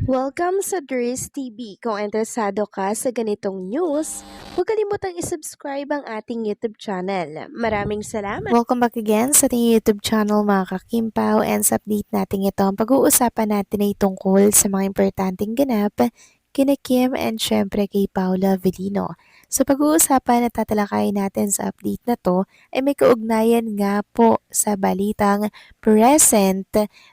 Welcome sa Dries TV. Kung interesado ka sa ganitong news, huwag kalimutang isubscribe ang ating YouTube channel. Maraming salamat! Welcome back again sa ating YouTube channel mga kakimpaw, and sa update natin ito, ang pag-uusapan natin ay tungkol sa mga importanteng ganap kina Kim and syempre kay Paula Avellino. Sa pag-uusapan at tatalakayin natin sa update na to ay may kaugnayan nga po sa balitang present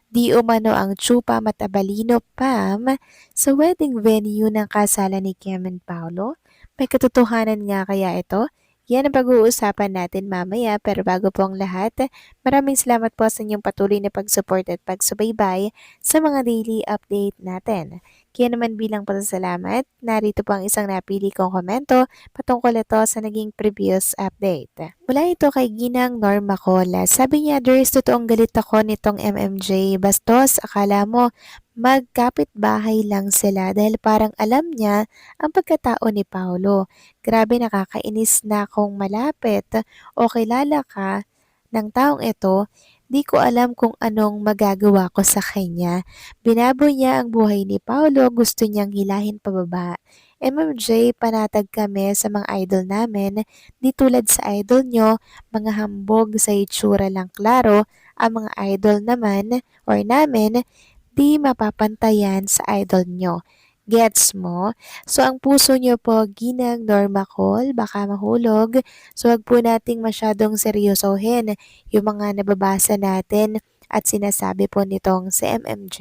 di umano ang Chupa Matabalino Pam sa wedding venue ng kasalan ni Kim and Paulo. May katotohanan nga kaya ito? Yan ang pag-uusapan natin mamaya, pero bago po ang lahat, maraming salamat po sa inyong patuloy na pag-support at pagsubaybay sa mga daily update natin. Kaya naman bilang pasasalamat, narito po ang isang napili kong komento patungkol ito sa naging previous update. Mula ito kay Ginang Norma Cola. Sabi niya, Dres, totoong galit ako nitong MMJ. Bastos, akala mo magkapit bahay lang sila dahil parang alam niya ang pagkatao ni Paolo. Grabe, nakakainis na kung malapit o kilala ka ng taong ito, di ko alam kung anong magagawa ko sa kanya. Binaboy niya ang buhay ni Paolo, gusto niyang hilahin pababa. MMJ, panatag kami sa mga idol namin, di tulad sa idol nyo, mga hambog sa itsura lang klaro, ang mga idol naman or namin, di mapapantayan sa idol nyo. Gets mo? So, ang puso nyo po, ginang Norma Cole, baka mahulog. So, wag po nating masyadong seryosohin yung mga nababasa natin at sinasabi po nitong si MMJ.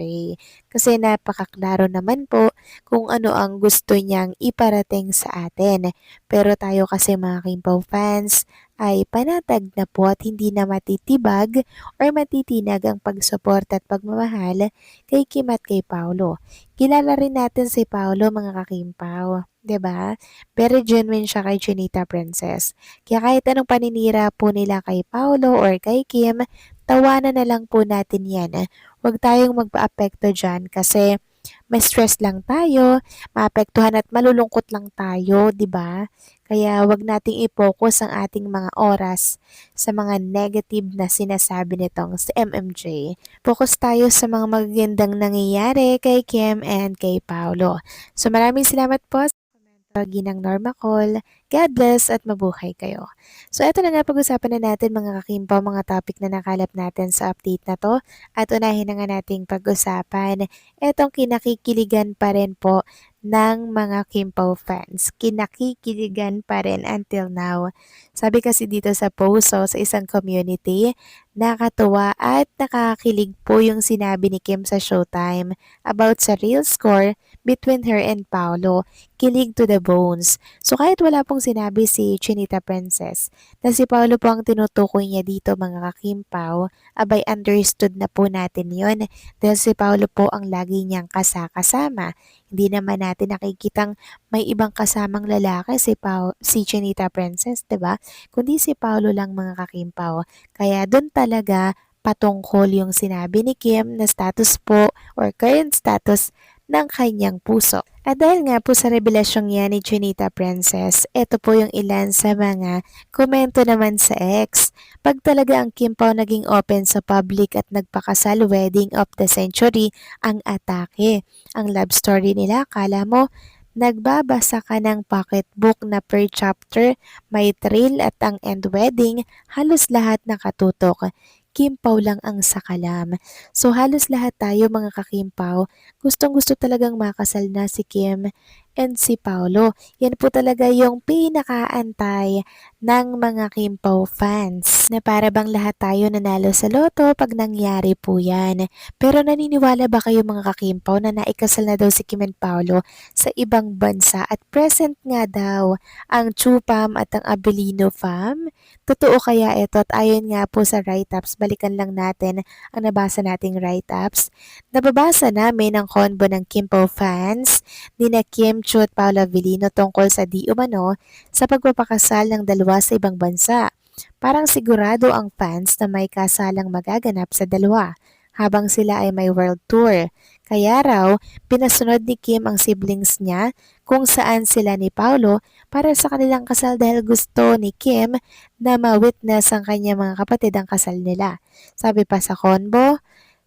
Kasi napakaklaro naman po kung ano ang gusto niyang iparating sa atin. Pero tayo kasi mga Kimpaw fans ay panatag na po at hindi na matitibag or matitinag ang pagsuporta at pagmamahal kay Kim at kay Paolo. Kilala rin natin si Paolo mga kakimpaw, 'di ba? Very genuine siya kay Chinita Princess. Kaya kahit anong paninira po nila kay Paolo or kay Kim, tawanan na lang po natin 'yan. Huwag tayong magpaapekto diyan kasi may stress lang tayo, maapektuhan at malulungkot lang tayo, 'di ba? Kaya wag nating i-focus ang ating mga oras sa mga negative na sinasabi nitong si MMJ. Focus tayo sa mga magagandang nangyayari kay Kim and kay Paolo. So maraming salamat po sa komento ginang Norma Cole. God bless at mabuhay kayo. So eto na nga, pag-usapan na natin mga kakimpaw, mga topic na nakalap natin sa update na to. At unahin na nga nating pag-usapan etong kinakikiligan pa rin po ng mga Kimpaw fans. Kinakikiligan pa rin until now. Sabi kasi dito sa post sa isang community, nakatuwa at nakakakilig po yung sinabi ni Kim sa Showtime about sa real score between her and Paolo. Kilig to the bones. So kahit wala pong sinabi si Chinita Princess na si Paolo po ang tinutukoy niya dito mga kakimpaw, abay understood na po natin yon dahil si Paolo po ang lagi niyang kasama. Hindi naman natin nakikitang may ibang kasamang lalaki si Chinita Princess, 'di ba? Kundi si Paolo lang mga kakimpaw. Kaya doon talaga patungkol yung sinabi ni Kim na status po or current status ng kanyang puso. At dahil nga po sa revelasyong yan ni Chinita Princess, ito po yung ilan sa mga komento naman sa ex. Pag talaga ang Kim Pao naging open sa public at nagpakasal, wedding of the century ang atake. Ang love story nila, kala mo, nagbabasa ka ng pocketbook na per chapter, may thrill at ang end wedding, halos lahat nakatutok. Kimpaw lang ang sakalam. So halos lahat tayo mga kakimpaw, gustong gusto talagang makasal na si Kim and si Paolo. Yan po talaga yung pinakaantay ng mga Kimpaw fans na para bang lahat tayo nanalo sa loto pag nangyari po yan. Pero naniniwala ba kayo mga kakimpaw na naikasal na daw si Kim and Paolo sa ibang bansa at present nga daw ang Chupam at ang Abelino fam? Totoo kaya ito? At ayon nga po sa write-ups, balikan lang natin ang nabasa nating write-ups. Nababasa namin ang konbo ng Kimpaw fans ni na Kim Chu at Paula Avellino tungkol sa di umano sa pagpapakasal ng dalawa sa ibang bansa. Parang sigurado ang fans na may kasalang magaganap sa dalawa habang sila ay may world tour. Kaya raw, pinasunod ni Kim ang siblings niya kung saan sila ni Paulo para sa kanilang kasal dahil gusto ni Kim na ma-witness ang kanyang mga kapatid ang kasal nila. Sabi pa sa konbo,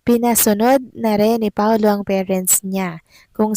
Pinasunod na rin ni Paolo ang parents niya kung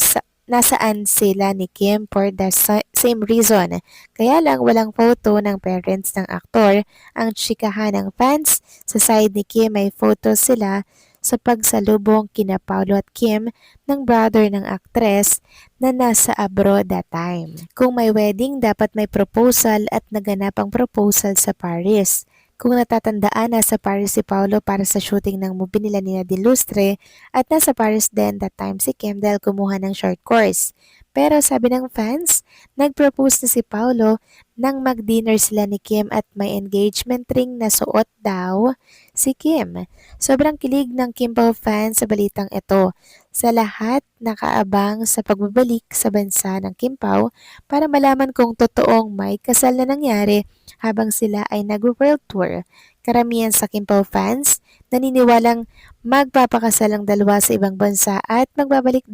nasaan sila ni Kim for the same reason. Kaya lang walang photo ng parents ng aktor. Ang chikahan ng fans, sa side ni Kim may photo sila sa pagsalubong kina Paolo at Kim ng brother ng aktres na nasa abroad that time. Kung may wedding, dapat may proposal at naganap ang proposal sa Paris. Kung natatandaan, nasa Paris si Paolo para sa shooting ng movie nila ni Nadine Lustre at nasa Paris din that time si Kim dahil kumuha ng short course. Pero sabi ng fans, nag-propose na si Paolo nang mag-dinner sila ni Kim at may engagement ring na suot daw si Kim. Sobrang kilig ng Kim Pao fans sa balitang ito. Sa lahat nakaabang sa pagbabalik sa bansa ng Kim Pao para malaman kung totoong may kasal na nangyari habang sila ay nag-world tour. Karamihan sa Kim Pao fans naniniwalang magpapakasal ang dalawa sa ibang bansa at pagbalik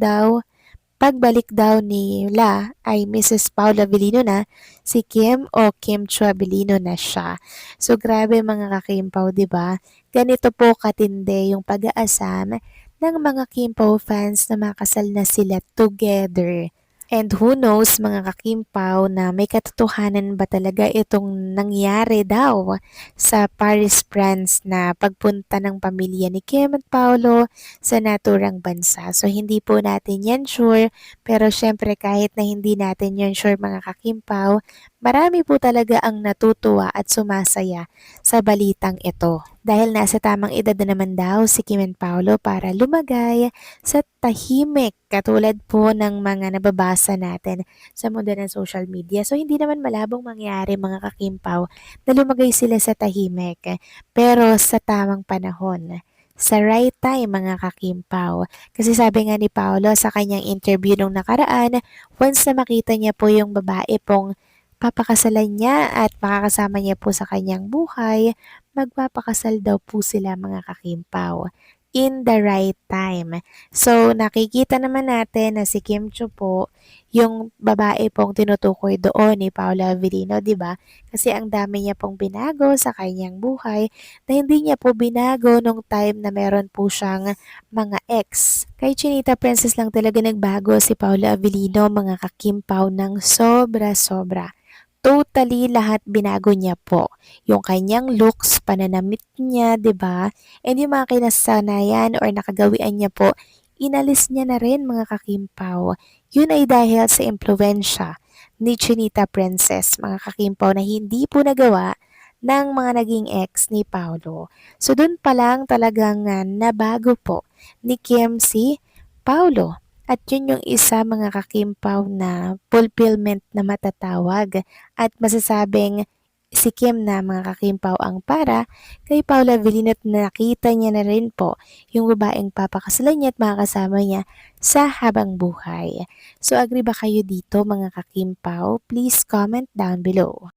daw nila ay Mrs. Paula Avellino na si Kim o Kim Cho Avellino na siya. So grabe mga ka-Kim-Pao, 'di ba? Ganito po katindi yung pag-aasam ng mga Kim-Pao fans na makasal na sila together. And who knows mga ka-Kim-Pao na may katotohanan ba talaga itong nangyari daw sa Paris, France na pagpunta ng pamilya ni Kim at Paolo sa naturang bansa. So hindi po natin yan sure, pero syempre kahit na hindi natin yan sure mga ka-Kim-Pao, marami po talaga ang natutuwa at sumasaya sa balitang ito. Dahil nasa tamang edad na naman daw si Kim and Paolo para lumagay sa tahimik katulad po ng mga nababasa natin sa mundo ng social media. So hindi naman malabong mangyari mga ka-Kim-Pao na lumagay sila sa tahimik pero sa tamang panahon. Sa right time mga ka-Kim-Pao. Kasi sabi nga ni Paolo sa kanyang interview nung nakaraan, once na makita niya po yung babae pong papakasalan niya at makakasama niya po sa kanyang buhay, magpapakasal daw po sila mga ka-Kim-Pao in the right time. So, nakikita naman natin na si Kim Cho po, yung babae pong tinutukoy doon ni Paula Avellino, di ba? Kasi ang dami niya pong binago sa kanyang buhay na hindi niya po binago nung time na meron po siyang mga ex. Kay Chinita Princess lang talaga nagbago si Paula Avellino, mga ka-Kim-Pao, ng sobra-sobra. Totally lahat binago niya po. Yung kanyang looks, pananamit niya, 'di ba? And yung mga kinasanayan or nakagawian niya po, inalis niya na rin mga kakimpaw. Yun ay dahil sa impluwensya ni Chinita Princess, mga kakimpaw na hindi po nagawa ng mga naging ex ni Paolo. So dun pa lang talagang nabago po ni Kim si Paolo. At yun yung isa mga kakimpaw na fulfillment na matatawag at masasabing si Kim na mga kakimpaw ang para kay Paula Avellino at nakita niya na rin po yung babaeng papakasalan niya at makakasama niya sa habang buhay. So agree ba kayo dito mga kakimpaw? Please comment down below.